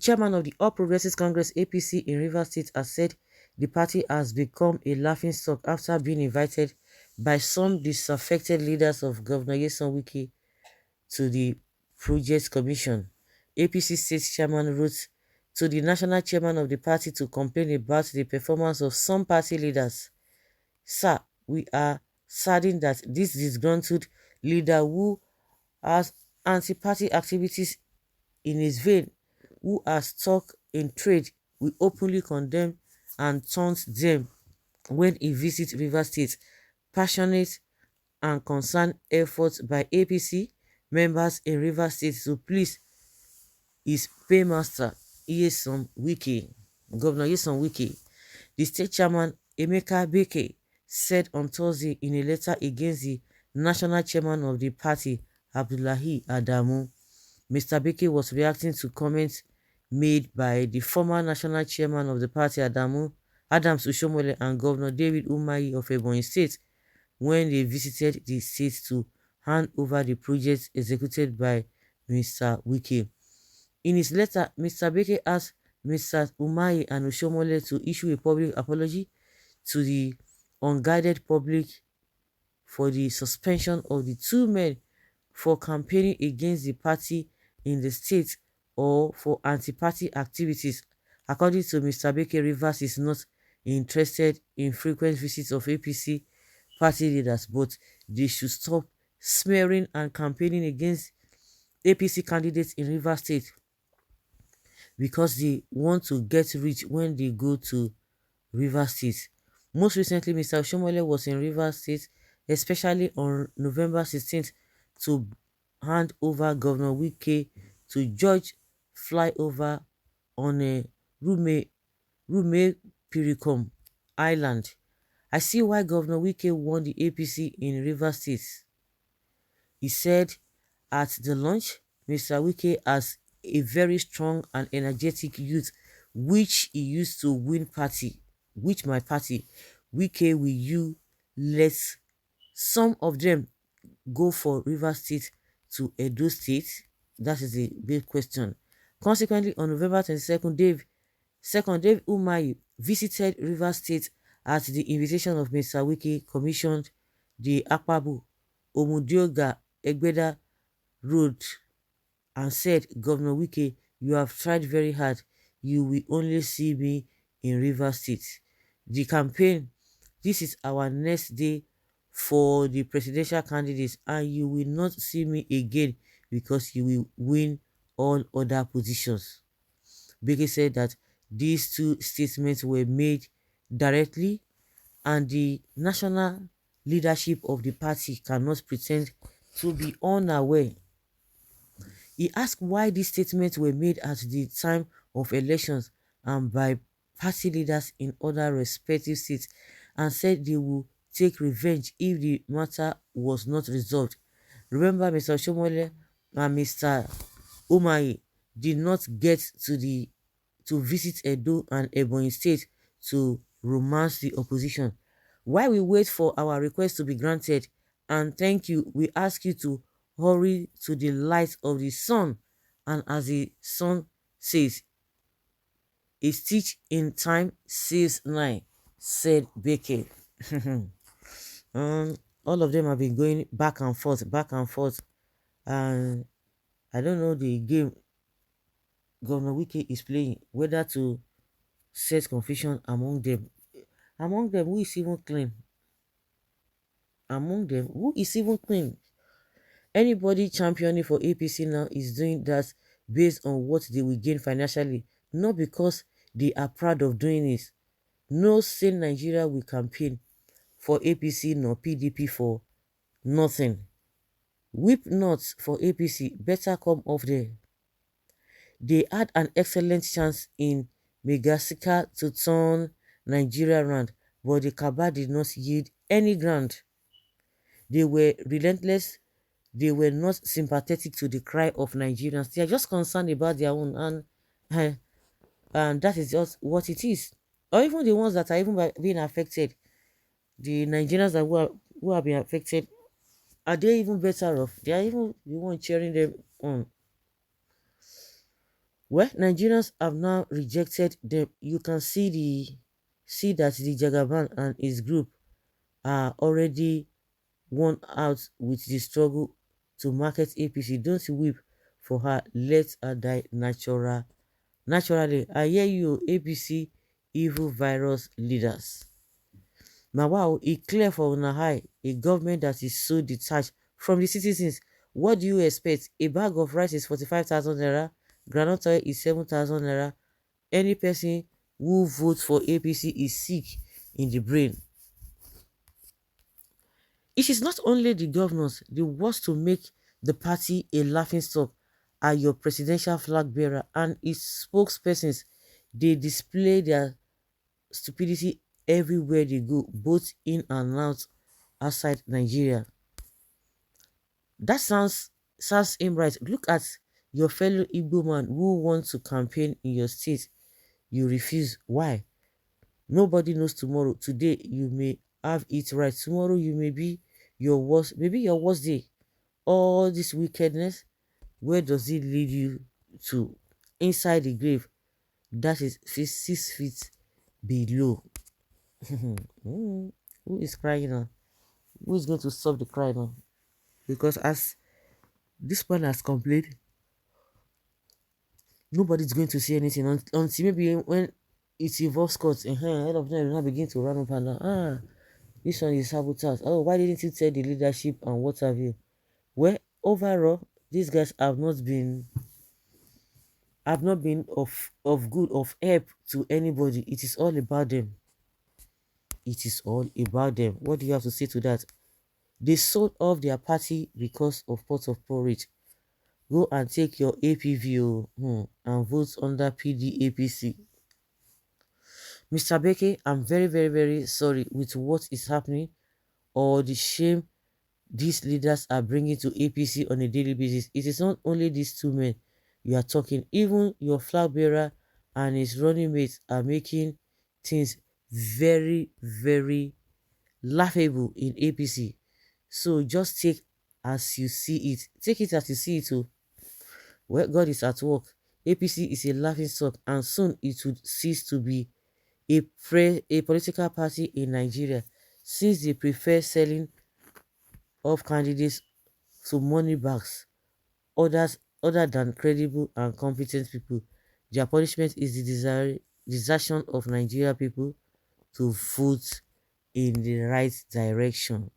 chairman of the All Progressives Congress APC in Rivers State has said the party has become a laughingstock after being invited by some disaffected leaders of Governor Nyesom Wike to the Projects Commission. APC State Chairman wrote to the national chairman of the party to complain about the performance of some party leaders. Sir, we are saddened that this disgruntled leader who has anti-party activities in his vein, who has stock in trade, we openly condemn and taunt them when he visits Rivers State. Passionate and concerned efforts by APC members in Rivers State to please his paymaster, Nyesom Wike, Governor Nyesom Wike. The state chairman, Emeka Beke, said on Thursday in a letter against the national chairman of the party, Abdullahi Adamu. Mr. Beke was reacting to comments made by the former national chairman of the party, Adams Oshiomole, and Governor David Umahi of Ebonyi State when they visited the state to hand over the projects executed by Mr. Wike. In his letter, Mr. Beke asked Mr. Umahi and Oshiomole to issue a public apology to the unguided public for the suspension of the two men for campaigning against the party in the state or for anti-party activities. According to Mr. Beke, Rivers is not interested in frequent visits of APC party leaders, but they should stop smearing and campaigning against APC candidates in Rivers State because they want to get rich when they go to Rivers State. Most recently, Mr. Oshiomole was in Rivers State, especially on November 16th, to hand over Governor Wike to judge flyover on a Rume Piricom Island. I see why Governor Wike won the APC in Rivers State. He said at the launch, Mr. Wike has a very strong and energetic youth, which he used to win party, which my party, Wike, will you let some of them go for Rivers State to Edo State? That is a big question. Consequently, on November 22nd, Dave Umahi visited Rivers State at the invitation of Mr. Wike, commissioned the Akpabu Omudioga Egbeda Road and said, Governor Wike, you have tried very hard. You will only see me in Rivers State. The campaign, this is our next day for the presidential candidates, and you will not see me again because you will win all other positions. Beke said that these two statements were made directly, and the national leadership of the party cannot pretend to be unaware. He asked why these statements were made at the time of elections and by party leaders in other respective states, and said they will take revenge if the matter was not resolved. Remember, Mr. Oshiomole and Mr. Umahi did not get to visit Edo and Ebonyi State to romance the opposition. While we wait for our request to be granted, and thank you, we ask you to hurry to the light of the sun. And as the song says, a stitch in time saves nine, said Beke. All of them have been going back and forth, and I don't know the game Governor Wike is playing, whether to set confusion among them. Among them, who is even clean? Among them, who is even clean? Anybody championing for APC now is doing that based on what they will gain financially, not because they are proud of doing it. No sane Nigeria will campaign for APC nor PDP for nothing. Weep not for APC, better come off there. They had an excellent chance in Megasika to turn Nigeria around, but the cabal did not yield any ground. They were relentless. They were not sympathetic to the cry of Nigerians. They are just concerned about their own, and that is just what it is. Or even the ones that are even being affected, the Nigerians that who have been affected, are they even better off? They are even the one cheering them on. Well, Nigerians have now rejected them. You can see that the Jagaban and his group are already worn out with the struggle to market APC. Don't weep for her. Let her die naturally. I hear you, APC evil virus leaders. Now, wow, it clear for una eye a government that is so detached from the citizens. What do you expect? A bag of rice is 45,000 naira, groundnut oil is 7,000 naira. Any person who votes for APC is sick in the brain. It is not only the governors, the worst to make the party a laughing stock are your presidential flag bearer and its spokespersons. They display their stupidity everywhere they go, both in and out outside Nigeria. That sounds him right. Look at your fellow Igbo man who wants to campaign in your state. You refuse. Why? Nobody knows tomorrow. Today you may have it right. Tomorrow you may be maybe your worst day. All this wickedness, where does it lead you to? Inside the grave. That is 6 feet below. Mm, who is crying now? Who is going to stop the cry now? Because as this man has complained, nobody's going to see anything until maybe when it involves court. Head of them will now begin to run up and down. This one is sabotage. Oh, why didn't you tell the leadership and what have you? Well, overall, these guys have not been of good of help to anybody. It is all about them. It is all about them. What do you have to say to that? They sold off their party because of pot of porridge. Go and take your APVO and vote under PDAPC. Mr. Beke, I'm very, very, very sorry with what is happening or the shame these leaders are bringing to APC on a daily basis. It is not only these two men you are talking, even your flag bearer and his running mates are making things very, very laughable in APC. So just take as you see it. Take it as you see it. Oh. Well, God is at work. APC is a laughing stock and soon it would cease to be a political party in Nigeria since they prefer selling off candidates to money bags other than credible and competent people. Their punishment is the desertion of Nigeria people to vote in the right direction.